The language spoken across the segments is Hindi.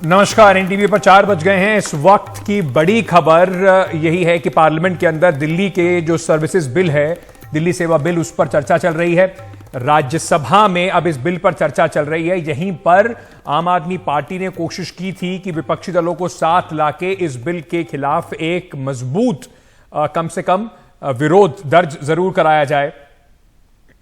नमस्कार। एनटीवी पर 4 बज गए हैं। इस वक्त की बड़ी खबर यही है कि पार्लियामेंट के अंदर दिल्ली के जो सर्विसेज बिल है, दिल्ली सेवा बिल, उस पर चर्चा चल रही है। राज्यसभा में अब इस बिल पर चर्चा चल रही है। यहीं पर आम आदमी पार्टी ने कोशिश की थी कि विपक्षी दलों को साथ लाके इस बिल के खिलाफ एक मजबूत कम से कम विरोध दर्ज जरूर कराया जाए।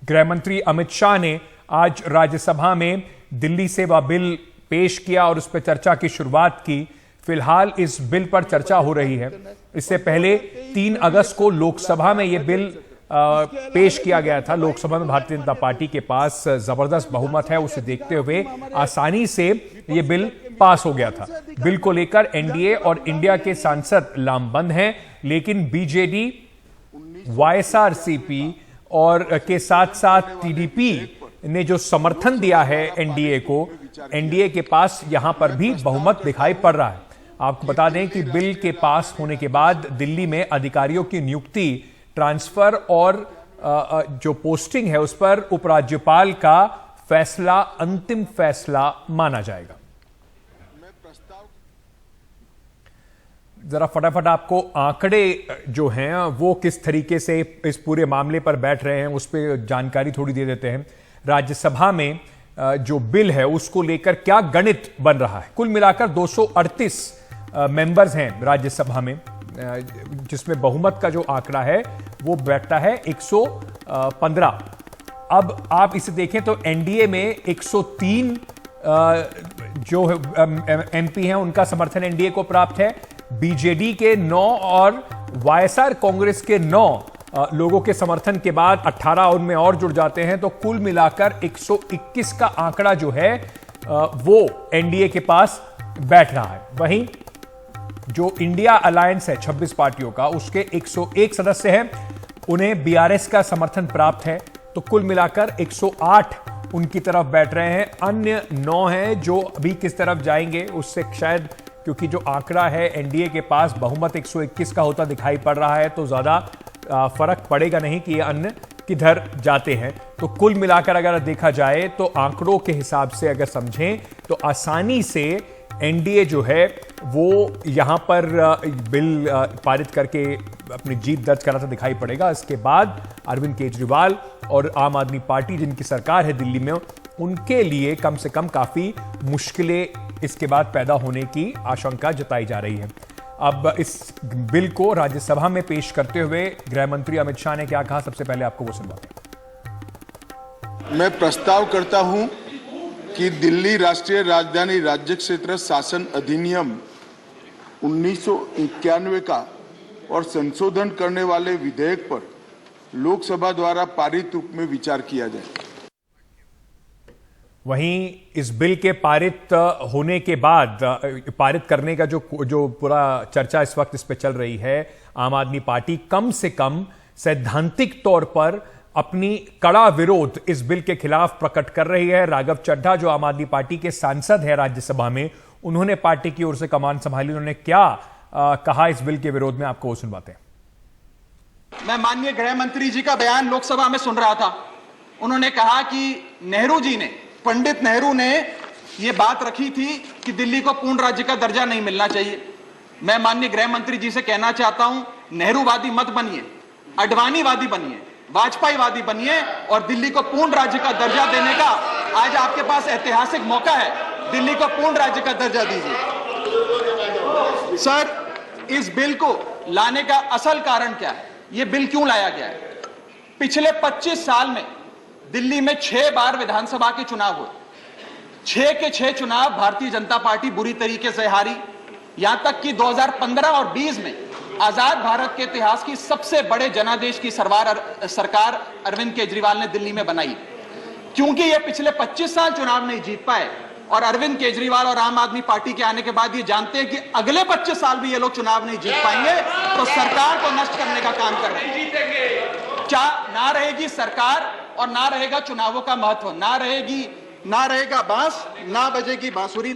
गृह मंत्री अमित शाह ने आज राज्यसभा में दिल्ली सेवा बिल पेश किया और उस पर चर्चा की शुरुआत की। फिलहाल इस बिल पर चर्चा हो रही है। इससे पहले 3 अगस्त को लोकसभा में यह बिल पेश किया गया था। लोकसभा में भारतीय जनता पार्टी के पास जबरदस्त बहुमत है, उसे देखते हुए आसानी से यह बिल पास हो गया था। बिल को लेकर एनडीए और इंडिया के सांसद लामबंद हैं, लेकिन बीजेडी, वाईएसआरसीपी और के साथ साथ टीडीपी ने जो समर्थन दिया है एनडीए को, एनडीए के पास यहां पर भी बहुमत दिखाई पड़ रहा है। आपको बता दें कि बिल के पास होने के बाद दिल्ली में अधिकारियों की नियुक्ति, ट्रांसफर और जो पोस्टिंग है उस पर उपराज्यपाल का फैसला अंतिम फैसला माना जाएगा। जरा फटाफट आपको आंकड़े जो हैं वो किस तरीके से इस पूरे मामले पर बैठ रहे हैं उस पर जानकारी थोड़ी दे देते हैं। राज्यसभा में जो बिल है उसको लेकर क्या गणित बन रहा है। कुल मिलाकर 238 मेंबर्स हैं राज्यसभा में, जिसमें बहुमत का जो आंकड़ा है वो बैठता है 115। अब आप इसे देखें तो एनडीए में 103 जो एमपी हैं उनका समर्थन एनडीए को प्राप्त है। बीजेडी के 9 और वाईएसआर कांग्रेस के 9 लोगों के समर्थन के बाद 18 उनमें और जुड़ जाते हैं, तो कुल मिलाकर 121 का आंकड़ा जो है वो एनडीए के पास बैठ रहा है। वहीं जो इंडिया अलायंस है 26 पार्टियों का, उसके 101 सदस्य हैं, उन्हें बीआरएस का समर्थन प्राप्त है, तो कुल मिलाकर 108 उनकी तरफ बैठ रहे हैं। अन्य 9 हैं जो अभी किस तरफ जाएंगे उससे शायद, क्योंकि जो आंकड़ा है एनडीए के पास बहुमत 121 का होता दिखाई पड़ रहा है, तो ज्यादा फर्क पड़ेगा नहीं कि ये अन्य किधर जाते हैं। तो कुल मिलाकर अगर देखा जाए तो आंकड़ों के हिसाब से अगर समझें तो आसानी से एनडीए जो है वो यहां पर बिल पारित करके अपनी जीत दर्ज कराता दिखाई पड़ेगा। इसके बाद अरविंद केजरीवाल और आम आदमी पार्टी जिनकी सरकार है दिल्ली में, उनके लिए कम से कम काफी मुश्किलें इसके बाद पैदा होने की आशंका जताई जा रही है। अब इस बिल को राज्यसभा में पेश करते हुए गृह मंत्री अमित शाह ने क्या कहा, सबसे पहले आपको वो सुनवाते हैं। मैं प्रस्ताव करता हूं कि दिल्ली राष्ट्रीय राजधानी राज्य क्षेत्र शासन अधिनियम 1991 का और संशोधन करने वाले विधेयक पर लोकसभा द्वारा पारित रूप में विचार किया जाए। वहीं इस बिल के पारित होने के बाद, पारित करने का जो पूरा चर्चा इस वक्त इस पे चल रही है, आम आदमी पार्टी कम से कम सैद्धांतिक तौर पर अपनी कड़ा विरोध इस बिल के खिलाफ प्रकट कर रही है। राघव चड्ढा जो आम आदमी पार्टी के सांसद है राज्यसभा में, उन्होंने पार्टी की ओर से कमान संभाली। उन्होंने क्या कहा इस बिल के विरोध में, आपको वो सुनवाते हैं। मैं माननीय गृह मंत्री जी का बयान लोकसभा में सुन रहा था। उन्होंने कहा कि पंडित नेहरू ने यह बात रखी थी कि दिल्ली को पूर्ण राज्य का दर्जा नहीं मिलना चाहिए। मैं माननीय गृह मंत्री जी से कहना चाहता हूं, नेहरूवादी मत बनिए, अडवाणीवादी बनिए, वाजपेयीवादी बनिए और दिल्ली को पूर्ण राज्य का दर्जा देने का आज आपके पास ऐतिहासिक मौका है। दिल्ली को पूर्ण राज्य का दर्जा दीजिए। सर, इस बिल को लाने का असल कारण क्या है? यह बिल क्यों लाया गया है? पिछले 25 साल में दिल्ली में 6 बार विधानसभा के चुनाव हुए। 6 के 6 चुनाव भारतीय जनता पार्टी बुरी तरीके से हारी। यहां तक कि 2015 और 20 में आजाद भारत के इतिहास की सबसे बड़े जनादेश की सरकार अरविंद केजरीवाल ने दिल्ली में बनाई। क्योंकि ये पिछले 25 साल चुनाव नहीं जीत पाए और अरविंद केजरीवाल और आम आदमी पार्टी के आने के बाद ये जानते हैं कि अगले 25 साल भी ये लोग चुनाव नहीं जीत पाएंगे, तो सरकार को नष्ट करने का काम कर रहे हैं। क्या ना रहेगी सरकार और ना रहेगा चुनावों का महत्व, ना रहेगा बांस, ना बजेगी बांसुरी।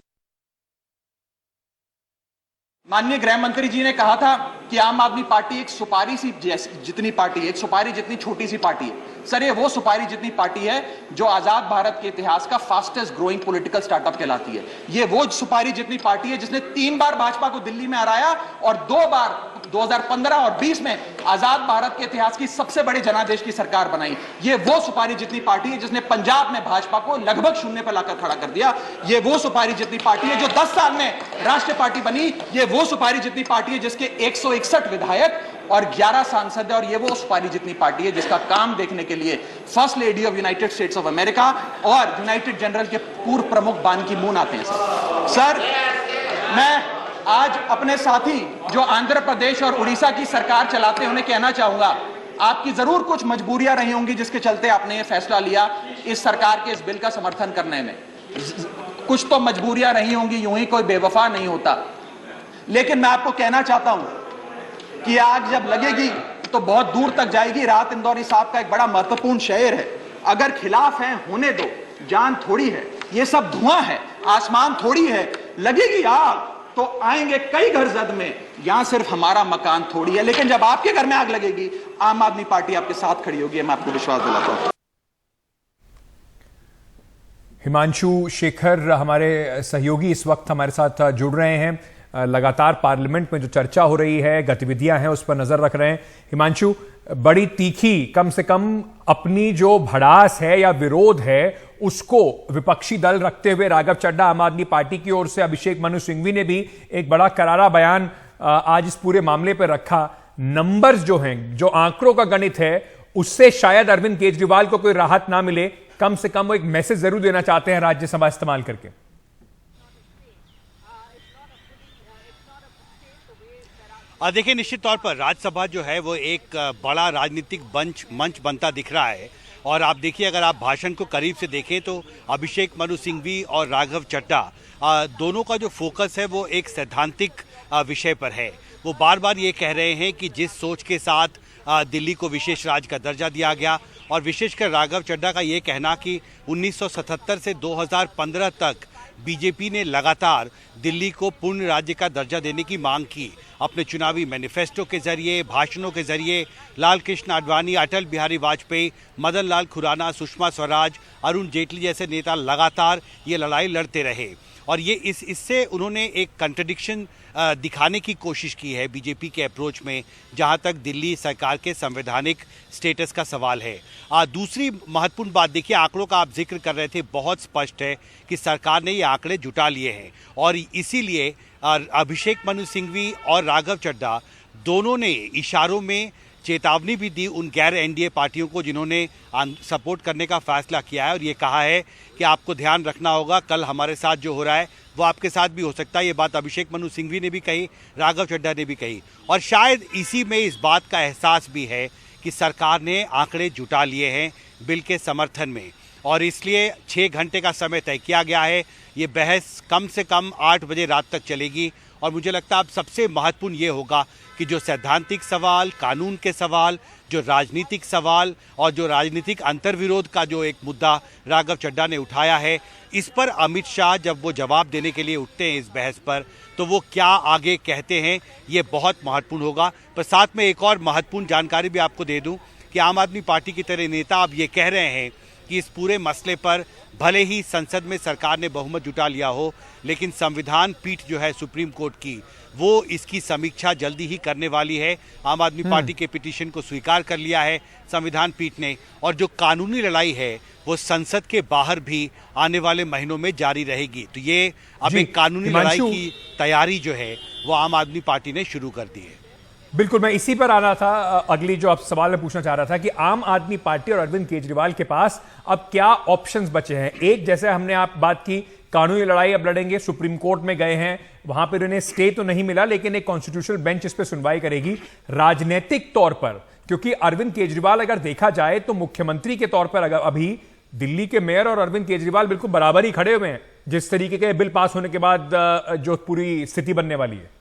माननीय गृह मंत्री जी ने कहा था कि आम आदमी पार्टी एक सुपारी सी जितनी पार्टी है, एक सुपारी जितनी छोटी सी पार्टी है। सर, ये वो सुपारी जितनी पार्टी है जो आजाद भारत के इतिहास का फास्टेस्ट ग्रोइंग पॉलिटिकल स्टार्टअप कहलाती है। ये वो सुपारी जितनी पार्टी है जिसने 3 बार भाजपा को दिल्ली में हराया और 2 बार 2015 और 20 में आजाद भारत के इतिहास की सबसे बड़ी जनादेश की सरकार बनाई। ये वो सुपारी जितनी पार्टी है जिसने पंजाब में भाजपा को लगभग शून्य पर लाकर खड़ा कर दिया। ये वो सुपारी जितनी पार्टी है जो 10 साल में राष्ट्रीय पार्टी बनी। ये वो सुपारी जितनी पार्टी है जिसके 161 विधायक और 11 सांसद है। और ये वो सुपारी जितनी पार्टी है जिसका काम देखने के लिए first lady of United states of America और यूनाइटेड जनरल के पूर्व प्रमुख बान की मून आते हैं। सर, मैं आज अपने साथी जो आंध्र प्रदेश और उड़ीसा की सरकार चलाते हैं उन्हें कहना चाहूंगा, आपकी जरूर कुछ मजबूरियां रही होंगी जिसके चलते आपने ये फैसला लिया इस सरकार के इस बिल का समर्थन करने में। कुछ तो मजबूरियां रही होंगी, यूं ही कोई बेवफा नहीं होता। लेकिन मैं आपको कहना चाहता हूं कि आग जब लगेगी तो बहुत दूर तक जाएगी। राहत इंदौरी साहब का एक बड़ा महत्वपूर्ण शेर है, अगर खिलाफ है होने दो, जान थोड़ी है, ये सब धुआं है, आसमान थोड़ी है, लगेगी आग तो आएंगे कई घर जद में, यहां सिर्फ हमारा मकान थोड़ी है। लेकिन जब आपके घर में आग लगेगी, आम आदमी पार्टी आपके साथ खड़ी होगी, मैं आपको विश्वास दिलाता हूं। हिमांशु शेखर हमारे सहयोगी इस वक्त हमारे साथ जुड़ रहे हैं। लगातार पार्लियामेंट में जो चर्चा हो रही है, गतिविधियां हैं, उस पर नजर रख रहे हैं। हिमांशु, बड़ी तीखी, कम से कम अपनी जो भड़ास है या विरोध है उसको विपक्षी दल रखते हुए राघव चड्ढा आम आदमी पार्टी की ओर से, अभिषेक मनु सिंघवी ने भी एक बड़ा करारा बयान आज इस पूरे मामले पर रखा। नंबर्स जो हैं, जो आंकड़ों का गणित है, उससे शायद अरविंद केजरीवाल को कोई राहत ना मिले, कम से कम वो एक मैसेज जरूर देना चाहते हैं राज्यसभा इस्तेमाल करके। देखिए, निश्चित तौर पर राज्यसभा जो है वो एक बड़ा राजनीतिक मंच बनता दिख रहा है। और आप देखिए, अगर आप भाषण को करीब से देखें तो अभिषेक मनु सिंघवी और राघव चड्ढा दोनों का जो फोकस है वो एक सैद्धांतिक विषय पर है। वो बार बार ये कह रहे हैं कि जिस सोच के साथ दिल्ली को विशेष राज्य का दर्जा दिया गया, और विशेषकर राघव चड्ढा का ये कहना कि 1977 से 2015 तक बीजेपी ने लगातार दिल्ली को पूर्ण राज्य का दर्जा देने की मांग की। अपने चुनावी मैनिफेस्टो के जरिए, भाषणों के जरिए लाल कृष्ण आडवाणी, अटल बिहारी वाजपेयी, मदन लाल खुराना, सुषमा स्वराज, अरुण जेटली जैसे नेता लगातार ये लड़ाई लड़ते रहे। और ये इससे उन्होंने एक कंट्रडिक्शन दिखाने की कोशिश की है बीजेपी के अप्रोच में, जहां तक दिल्ली सरकार के संवैधानिक स्टेटस का सवाल है। दूसरी महत्वपूर्ण बात देखिए, आंकड़ों का आप जिक्र कर रहे थे, बहुत स्पष्ट है कि सरकार ने ये आंकड़े जुटा लिए हैं। और इसीलिए अभिषेक मनु सिंघवी और राघव चड्ढा दोनों ने इशारों में चेतावनी भी दी उन गैर एनडीए पार्टियों को जिन्होंने सपोर्ट करने का फैसला किया है, और ये कहा है कि आपको ध्यान रखना होगा, कल हमारे साथ जो हो रहा है वो आपके साथ भी हो सकता है। ये बात अभिषेक मनु सिंघवी ने भी कही, राघव चड्ढा ने भी कही। और शायद इसी में इस बात का एहसास भी है कि सरकार ने आंकड़े जुटा लिए हैं बिल के समर्थन में, और इसलिए 6 घंटे का समय तय किया गया है। ये बहस कम से कम 8 बजे रात तक चलेगी। और मुझे लगता है अब सबसे महत्वपूर्ण ये होगा कि जो सैद्धांतिक सवाल, कानून के सवाल, जो राजनीतिक सवाल और जो राजनीतिक अंतर्विरोध का जो एक मुद्दा राघव चड्ढा ने उठाया है, इस पर अमित शाह जब वो जवाब देने के लिए उठते हैं इस बहस पर, तो वो क्या आगे कहते हैं ये बहुत महत्वपूर्ण होगा। पर साथ में एक और महत्वपूर्ण जानकारी भी आपको दे दूं कि आम आदमी पार्टी की तरह नेता अब ये कह रहे हैं कि इस पूरे मसले पर भले ही संसद में सरकार ने बहुमत जुटा लिया हो, लेकिन संविधान पीठ जो है सुप्रीम कोर्ट की, वो इसकी समीक्षा जल्दी ही करने वाली है। आम आदमी पार्टी के पिटीशन को स्वीकार कर लिया है संविधान पीठ ने, और जो कानूनी लड़ाई है वो संसद के बाहर भी आने वाले महीनों में जारी रहेगी। तो ये अब एक कानूनी लड़ाई की तैयारी जो है वो आम आदमी पार्टी ने शुरू कर दी है। बिल्कुल, मैं इसी पर आना था। अगली जो आप सवाल मैं पूछना चाह रहा था कि आम आदमी पार्टी और अरविंद केजरीवाल के पास अब क्या ऑप्शंस बचे हैं। एक, जैसे हमने आप बात की, कानूनी लड़ाई अब लड़ेंगे, सुप्रीम कोर्ट में गए हैं, वहां पर उन्हें स्टे तो नहीं मिला, लेकिन एक कॉन्स्टिट्यूशनल बेंच इस पर सुनवाई करेगी। राजनीतिक तौर पर, क्योंकि अरविंद केजरीवाल अगर देखा जाए तो मुख्यमंत्री के तौर पर अगर अभी दिल्ली के मेयर और अरविंद केजरीवाल बिल्कुल बराबर ही खड़े हुए हैं, जिस तरीके के बिल पास होने के बाद जो पूरी स्थिति बनने वाली है।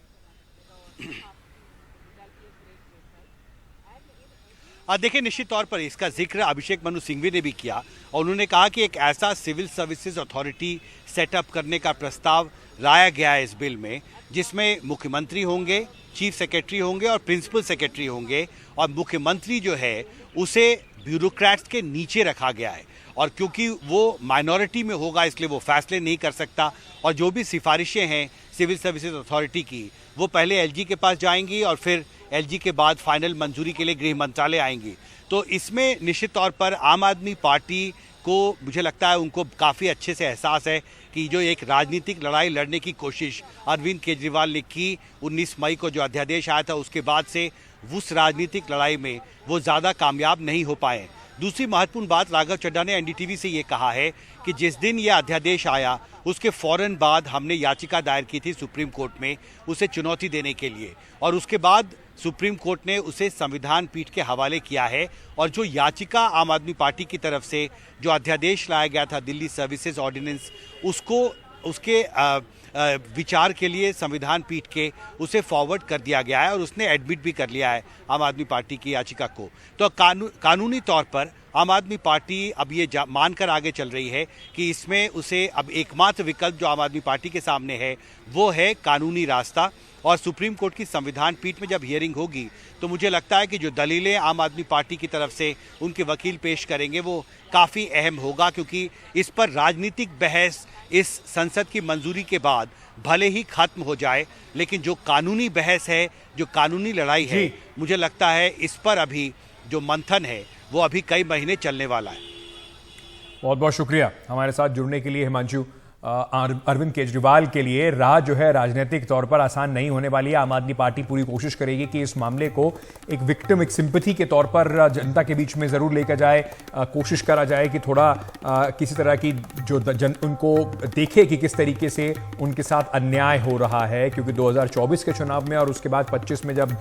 देखिए, निश्चित तौर पर इसका जिक्र अभिषेक मनु सिंघवी ने भी किया, और उन्होंने कहा कि एक ऐसा सिविल सर्विसेज अथॉरिटी सेटअप करने का प्रस्ताव लाया गया है इस बिल में, जिसमें मुख्यमंत्री होंगे, चीफ सेक्रेटरी होंगे और प्रिंसिपल सेक्रेटरी होंगे, और मुख्यमंत्री जो है उसे ब्यूरोक्रेट्स के नीचे रखा गया है और क्योंकि वो माइनॉरिटी में होगा इसलिए वो फैसले नहीं कर सकता और जो भी सिफारिशें हैं सिविल सर्विसेज अथॉरिटी की वो पहले एलजी के पास जाएंगी और फिर एलजी के बाद फाइनल मंजूरी के लिए गृह मंत्रालय आएंगी। तो इसमें निश्चित तौर पर आम आदमी पार्टी को मुझे लगता है उनको काफ़ी अच्छे से एहसास है कि जो एक राजनीतिक लड़ाई लड़ने की कोशिश अरविंद केजरीवाल ने की 19 मई को जो अध्यादेश आया था उसके बाद से उस राजनीतिक लड़ाई में वो ज़्यादा कामयाब नहीं हो पाए। दूसरी महत्वपूर्ण बात राघव चड्ढा ने एनडीटीवी से ये कहा है कि जिस दिन ये अध्यादेश आया उसके फौरन बाद हमने याचिका दायर की थी सुप्रीम कोर्ट में उसे चुनौती देने के लिए और उसके बाद सुप्रीम कोर्ट ने उसे संविधान पीठ के हवाले किया है और जो याचिका आम आदमी पार्टी की तरफ से जो अध्यादेश लाया गया था दिल्ली सर्विसेज ऑर्डिनेंस उसके विचार के लिए संविधान पीठ के उसे फॉरवर्ड कर दिया गया है और उसने एडमिट भी कर लिया है आम आदमी पार्टी की याचिका को। तो कानूनी तौर पर आम आदमी पार्टी अब ये मानकर आगे चल रही है कि इसमें उसे अब एकमात्र विकल्प जो आम आदमी पार्टी के सामने है वो है कानूनी रास्ता और सुप्रीम कोर्ट की संविधान पीठ में जब हियरिंग होगी तो मुझे लगता है कि जो दलीलें आम आदमी पार्टी की तरफ से उनके वकील पेश करेंगे वो काफ़ी अहम होगा क्योंकि इस पर राजनीतिक बहस इस संसद की मंजूरी के बाद भले ही खत्म हो जाए लेकिन जो कानूनी बहस है जो कानूनी लड़ाई है मुझे लगता है इस पर अभी जो मंथन है वो अभी कई महीने चलने वाला है। बहुत बहुत शुक्रिया हमारे साथ जुड़ने के लिए हिमांशु। अरविंद केजरीवाल के लिए राह जो है राजनीतिक तौर पर आसान नहीं होने वाली है। आम आदमी पार्टी पूरी कोशिश करेगी कि इस मामले को एक विक्टिम एक सिंपैथी के तौर पर जनता के बीच में जरूर लेकर जाए, कोशिश करा जाए कि थोड़ा किसी तरह की जो उनको देखे कि किस तरीके से उनके साथ अन्याय हो रहा है क्योंकि 2024 के चुनाव में और उसके बाद 25 में जब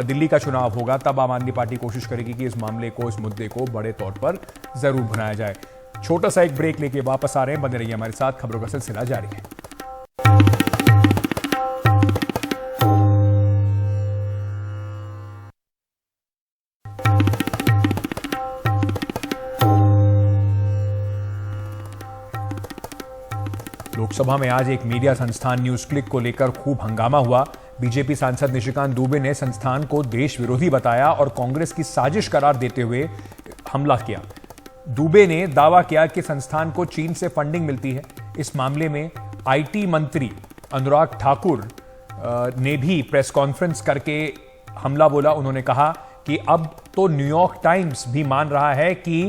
दिल्ली का चुनाव होगा तब आम आदमी पार्टी कोशिश करेगी कि इस मामले को इस मुद्दे को बड़े तौर पर जरूर बनाया जाए। छोटा सा एक ब्रेक लेके वापस आ रहे हैं, बने रहिए हमारे साथ, खबरों का सिलसिला जारी है। लोकसभा में आज एक मीडिया संस्थान न्यूज क्लिक को लेकर खूब हंगामा हुआ। बीजेपी सांसद निशिकांत दुबे ने संस्थान को देश विरोधी बताया और कांग्रेस की साजिश करार देते हुए हमला किया। दुबे ने दावा किया कि संस्थान को चीन से फंडिंग मिलती है। इस मामले में आईटी मंत्री अनुराग ठाकुर ने भी प्रेस कॉन्फ्रेंस करके हमला बोला। उन्होंने कहा कि अब तो न्यूयॉर्क टाइम्स भी मान रहा है कि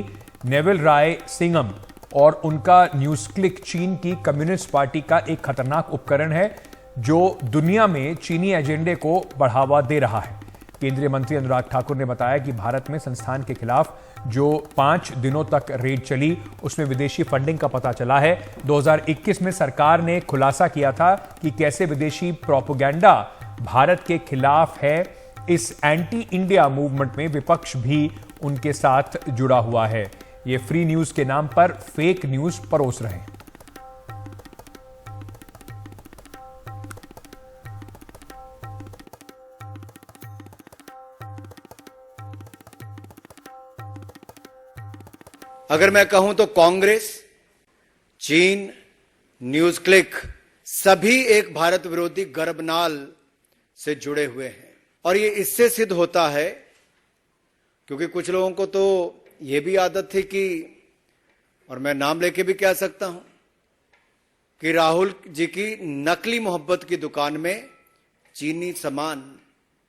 नेविल राय सिंघम और उनका न्यूज क्लिक चीन की कम्युनिस्ट पार्टी का एक खतरनाक उपकरण है जो दुनिया में चीनी एजेंडे को बढ़ावा दे रहा है। केंद्रीय मंत्री अनुराग ठाकुर ने बताया कि भारत में संस्थान के खिलाफ जो 5 दिनों तक रेड चली उसमें विदेशी फंडिंग का पता चला है। 2021 में सरकार ने खुलासा किया था कि कैसे विदेशी प्रोपेगेंडा भारत के खिलाफ है। इस एंटी इंडिया मूवमेंट में विपक्ष भी उनके साथ जुड़ा हुआ है। ये फ्री न्यूज के नाम पर फेक न्यूज परोस रहे हैं। अगर मैं कहूं तो कांग्रेस, चीन, न्यूज क्लिक सभी एक भारत विरोधी गर्भनाल से जुड़े हुए हैं और ये इससे सिद्ध होता है क्योंकि कुछ लोगों को तो ये भी आदत थी कि, और मैं नाम लेके भी कह सकता हूं, कि राहुल जी की नकली मोहब्बत की दुकान में चीनी सामान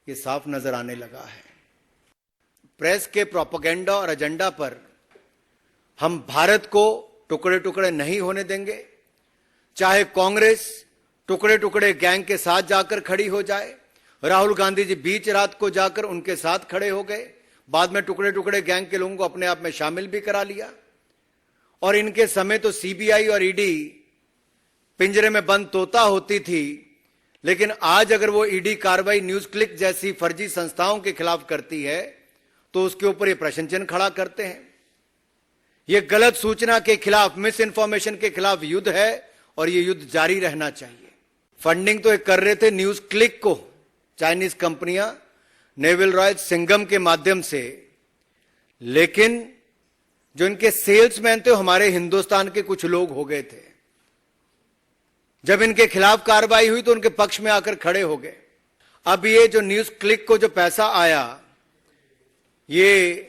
ये साफ नजर आने लगा है। प्रेस के प्रोपेगेंडा और एजेंडा पर हम भारत को टुकड़े टुकड़े नहीं होने देंगे। चाहे कांग्रेस टुकड़े टुकड़े गैंग के साथ जाकर खड़ी हो जाए। राहुल गांधी जी बीच रात को जाकर उनके साथ खड़े हो गए, बाद में टुकड़े टुकड़े गैंग के लोगों को अपने आप में शामिल भी करा लिया और इनके समय तो सीबीआई और ईडी पिंजरे में बंद तोता होती थी, लेकिन आज अगर वो ईडी कार्रवाई न्यूज क्लिक जैसी फर्जी संस्थाओं के खिलाफ करती है तो उसके ऊपर ये प्रश्न चिन्ह खड़ा करते हैं। ये गलत सूचना के खिलाफ, मिस इन्फॉर्मेशन के खिलाफ युद्ध है और ये युद्ध जारी रहना चाहिए। फंडिंग तो एक कर रहे थे न्यूज क्लिक को चाइनीज कंपनियां नेविल रॉय सिंघम के माध्यम से, लेकिन जो इनके सेल्समैन थे हमारे हिंदुस्तान के कुछ लोग हो गए थे। जब इनके खिलाफ कार्रवाई हुई तो उनके पक्ष में आकर खड़े हो गए। अब ये जो न्यूज क्लिक को जो पैसा आया, ये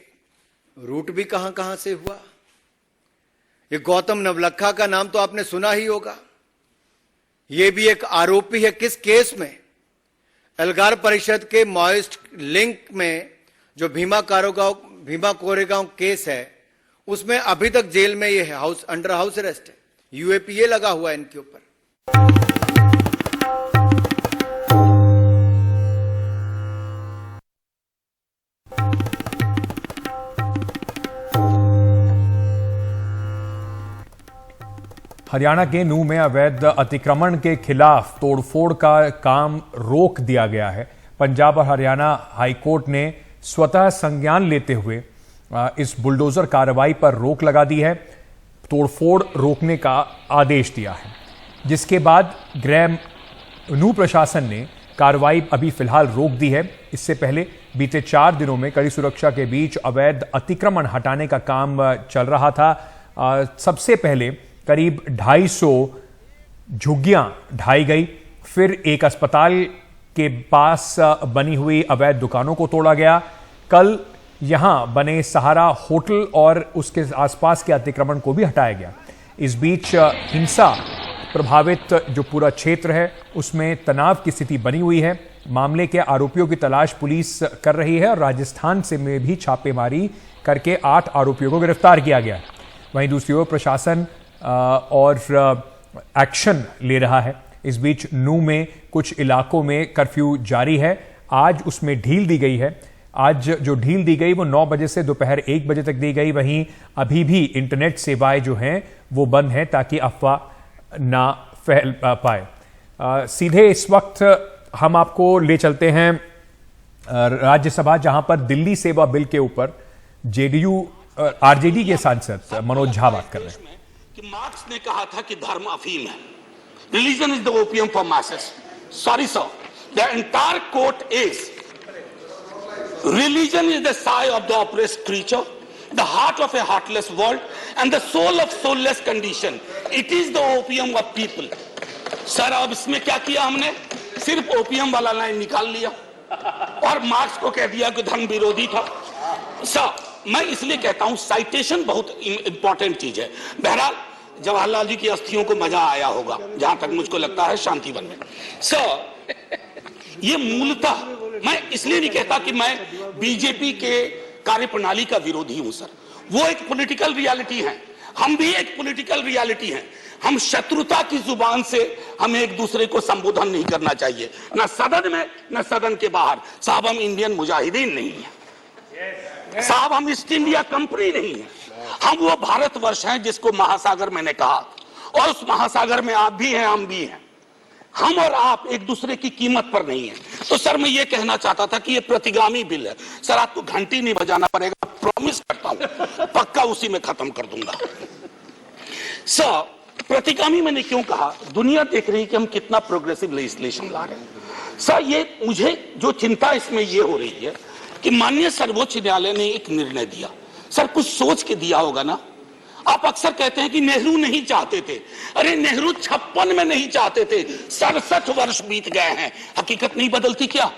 रूट भी कहां कहां से हुआ। ये गौतम नवलखा का नाम तो आपने सुना ही होगा। ये भी एक आरोपी है। किस केस में? एल्गार परिषद के माओइस्ट लिंक में जो भीमा कोरेगांव केस है, उसमें अभी तक जेल में ये है, अंडर हाउस अरेस्ट है। यूएपीए लगा हुआ है इनके ऊपर। हरियाणा के नूंह में अवैध अतिक्रमण के खिलाफ तोड़फोड़ का काम रोक दिया गया है। पंजाब और हरियाणा हाईकोर्ट ने स्वतः संज्ञान लेते हुए इस बुलडोजर कार्रवाई पर रोक लगा दी है, तोड़फोड़ रोकने का आदेश दिया है, जिसके बाद गृह नूंह प्रशासन ने कार्रवाई अभी फिलहाल रोक दी है। इससे पहले बीते 4 दिनों में कड़ी सुरक्षा के बीच अवैध अतिक्रमण हटाने का काम चल रहा था। सबसे पहले करीब 250 झुग्गियां ढाई गई, फिर एक अस्पताल के पास बनी हुई अवैध दुकानों को तोड़ा गया। कल यहां बने सहारा होटल और उसके आसपास के अतिक्रमण को भी हटाया गया। इस बीच हिंसा प्रभावित जो पूरा क्षेत्र है उसमें तनाव की स्थिति बनी हुई है। मामले के आरोपियों की तलाश पुलिस कर रही है और राजस्थान से में भी छापेमारी करके 8 आरोपियों को गिरफ्तार किया गया है। वहीं दूसरी ओर प्रशासन और एक्शन ले रहा है। इस बीच नूंह में कुछ इलाकों में कर्फ्यू जारी है। आज उसमें ढील दी गई है। आज जो ढील दी गई वो 9 बजे से दोपहर 1 बजे तक दी गई। वहीं अभी भी इंटरनेट सेवाएं जो हैं वो बंद हैं ताकि अफवाह ना फैल पाए। सीधे इस वक्त हम आपको ले चलते हैं राज्यसभा, जहां पर दिल्ली सेवा बिल के ऊपर आरजेडी के सांसद मनोज झा बात कर रहे हैं कि मार्क्स ने कहा था कि धर्म अफीम है। Religion is the opium for masses. Sorry sir, the entire quote is religion is the sigh of the oppressed creature, the heart of a heartless world, and the soul of soulless condition. It is the opium of people. Sir अब इसमें क्या किया हमने? सिर्फ ओपियम वाला लाइन निकाल लिया और मार्क्स को कह दिया कि धर्म विरोधी था। सर मैं इसलिए कहता हूं साइटेशन बहुत इंपॉर्टेंट चीज है। बहरहाल जवाहरलाल जी की अस्थियों को मजा आया होगा, जहां तक मुझको लगता है शांतिवन में। सर ये मूलतः मैं इसलिए नहीं कहता कि मैं बीजेपी के कार्यप्रणाली का विरोधी हूं सर, वो एक पॉलिटिकल रियलिटी है, हम भी एक पॉलिटिकल रियलिटी हैं। हम शत्रुता की जुबान से हमें एक दूसरे को संबोधन नहीं करना चाहिए, ना सदन में ना सदन के बाहर। साहब हम इंडियन मुजाहिदीन नहीं है साहब, हम ईस्ट इंडिया कंपनी नहीं है, हम वो भारतवर्ष हैं जिसको महासागर मैंने कहा, और उस महासागर में आप भी हैं हम भी हैं। हम और आप एक दूसरे की कीमत पर नहीं है। तो सर मैं ये कहना चाहता था कि ये प्रतिगामी बिल है। सर आपको घंटी नहीं बजाना पड़ेगा, प्रॉमिस करता हूं, पक्का उसी में खत्म कर दूंगा। सर प्रतिगामी मैंने क्यों कहा? दुनिया देख रही है कि हम कितना प्रोग्रेसिव लेजिस्लेशन ला रहे हैं। सर ये मुझे जो चिंता इसमें ये हो रही है कि माननीय सर्वोच्च न्यायालय ने एक निर्णय दिया। सर कुछ सोच के दिया होगा ना। आप अक्सर कहते हैं कि नेहरू नहीं चाहते थे। अरे नेहरू 56 में नहीं चाहते थे, 67 वर्ष बीत गए हैं, हकीकत नहीं बदलती क्या?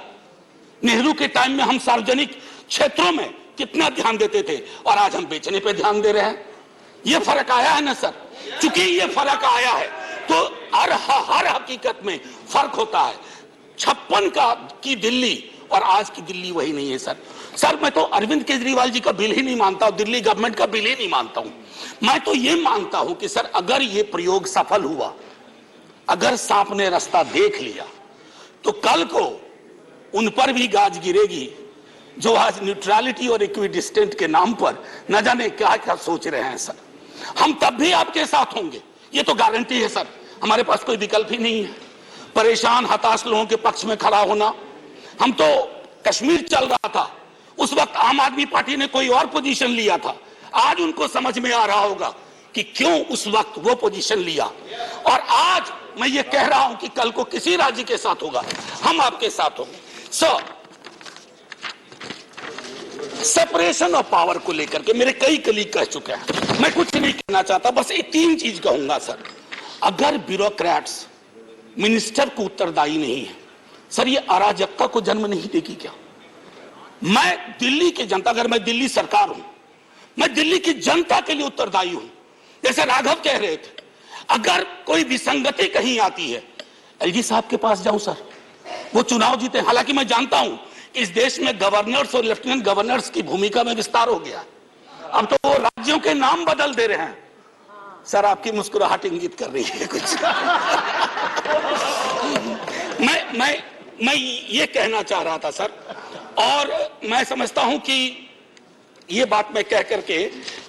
नेहरू के टाइम में हम सार्वजनिक क्षेत्रों में कितना ध्यान देते थे और आज हम बेचने पे ध्यान दे रहे हैं। ये फर्क आया है ना सर। चूंकि ये फर्क आया है तो हर हकीकत में फर्क होता है। 56 की दिल्ली और आज की दिल्ली वही नहीं है सर। सर मैं तो अरविंद केजरीवाल जी का बिल ही नहीं मानता हूं, दिल्ली गवर्नमेंट का बिल ही नहीं मानता हूं। मैं तो ये मानता हूं कि सर अगर ये प्रयोग सफल हुआ, अगर सांप ने रास्ता देख लिया, तो कल को उन पर भी गाज गिरेगी जो आज न्यूट्रलिटी और इक्विडिस्टेंट के नाम पर न जाने क्या क्या सोच रहे हैं सर। हम तब भी आपके साथ होंगे, ये तो गारंटी है सर, हमारे पास कोई विकल्प ही नहीं है। परेशान हताश लोगों के पक्ष में खड़ा होना। हम तो कश्मीर चल रहा था, उस वक्त आम आदमी पार्टी ने कोई और पोजीशन लिया था। आज उनको समझ में आ रहा होगा कि क्यों उस वक्त वो पोजीशन लिया, और आज मैं ये कह रहा हूं कि कल को किसी राज्य के साथ होगा, हम आपके साथ होंगे। सेपरेशन ऑफ पावर को लेकर के मेरे कई कलीग कह चुके हैं, मैं कुछ नहीं कहना चाहता, बस ये 3 चीज कहूंगा सर। अगर ब्यूरोक्रेट्स मिनिस्टर को उत्तरदायी नहीं है सर, ये अराजकता को जन्म नहीं देगी क्या? मैं दिल्ली की जनता, अगर मैं दिल्ली सरकार हूं मैं दिल्ली की जनता के लिए उत्तरदायी हूं। जैसे राघव कह रहे थे, अगर कोई विसंगति कहीं आती है, एलजी साहब के पास जाऊं सर, वो चुनाव जीते। हालांकि मैं जानता हूं इस देश में गवर्नर्स और लेफ्टिनेंट गवर्नर्स की भूमिका में विस्तार हो गया, अब तो वो राज्यों के नाम बदल दे रहे हैं। सर आपकी मुस्कुराहट इंगित कर रही है कुछ। मैं ये कहना चाह रहा था सर, और मैं समझता हूं कि ये बात मैं कह करके,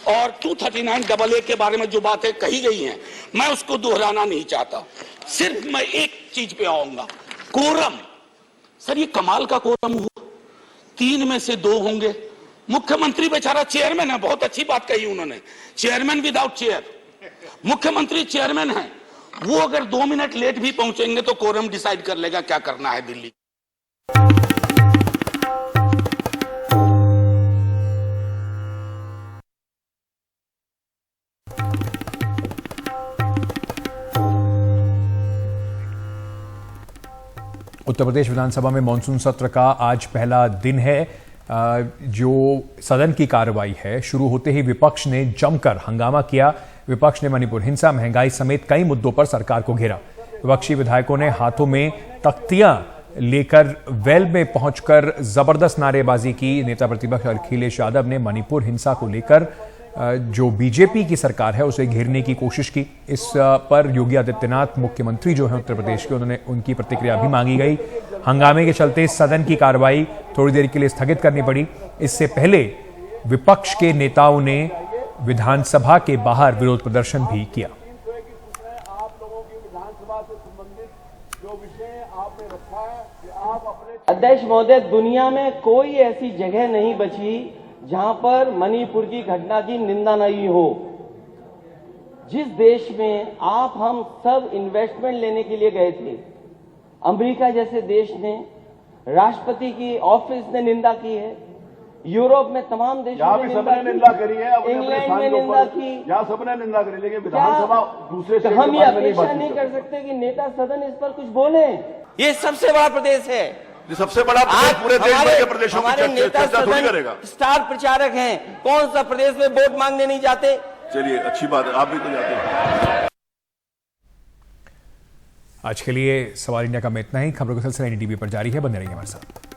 और 239AA के बारे में जो बातें कही गई हैं मैं उसको दोहराना नहीं चाहता। सिर्फ मैं एक चीज पे आऊंगा, कोरम। सर ये कमाल का कोरम हुआ, 3 में से 2 होंगे। मुख्यमंत्री बेचारा चेयरमैन है, बहुत अच्छी बात कही उन्होंने, चेयरमैन विदाउट चेयर। मुख्यमंत्री चेयरमैन है, वो अगर 2 मिनट लेट भी पहुंचेंगे तो कोरम डिसाइड कर लेगा क्या करना है दिल्ली। उत्तर प्रदेश विधानसभा में मानसून सत्र का आज पहला दिन है। जो सदन की कार्रवाई है, शुरू होते ही विपक्ष ने जमकर हंगामा किया। विपक्ष ने मणिपुर हिंसा, महंगाई समेत कई मुद्दों पर सरकार को घेरा। विपक्षी विधायकों ने हाथों में तख्तियां लेकर वेल में पहुंचकर जबरदस्त नारेबाजी की। नेता प्रतिपक्ष अखिलेश यादव ने मणिपुर हिंसा को लेकर जो बीजेपी की सरकार है उसे घेरने की कोशिश की। इस पर योगी आदित्यनाथ मुख्यमंत्री जो है उत्तर प्रदेश के, उन्होंने उनकी प्रतिक्रिया भी मांगी गई। हंगामे के चलते सदन की कार्रवाई थोड़ी देर के लिए स्थगित करनी पड़ी। इससे पहले विपक्ष के नेताओं ने विधानसभा के बाहर विरोध प्रदर्शन भी किया। अध्यक्ष महोदय, दुनिया में कोई ऐसी जगह नहीं बची जहां पर मणिपुर की घटना की निंदा नहीं हो। जिस देश में आप हम सब इन्वेस्टमेंट लेने के लिए गए थे, अमेरिका जैसे देश ने, राष्ट्रपति की ऑफिस ने निंदा की है, यूरोप में तमाम देशों ने निंदा करी है, इंग्लैंड में निंदा की, यहाँ सबने निंदा करी, लेकिन विधानसभा दूसरे हम ये अपेक्षा नहीं कर सकते कि नेता सदन इस पर कुछ बोले। ये सबसे बड़ा प्रदेश है, सबसे बड़ा प्रदेश, पूरे देश भर के प्रदेशों की चर्चा थोड़ी करेगा। स्टार प्रचारक हैं, कौन सा प्रदेश में वोट मांगने नहीं जाते। चलिए अच्छी बात है, आप भी तो जाते हैं। आज के लिए सवाल इंडिया का में इतना ही। खबरों का सिलसिला NDTV पर जारी है, बने रहिए हमारे साथ।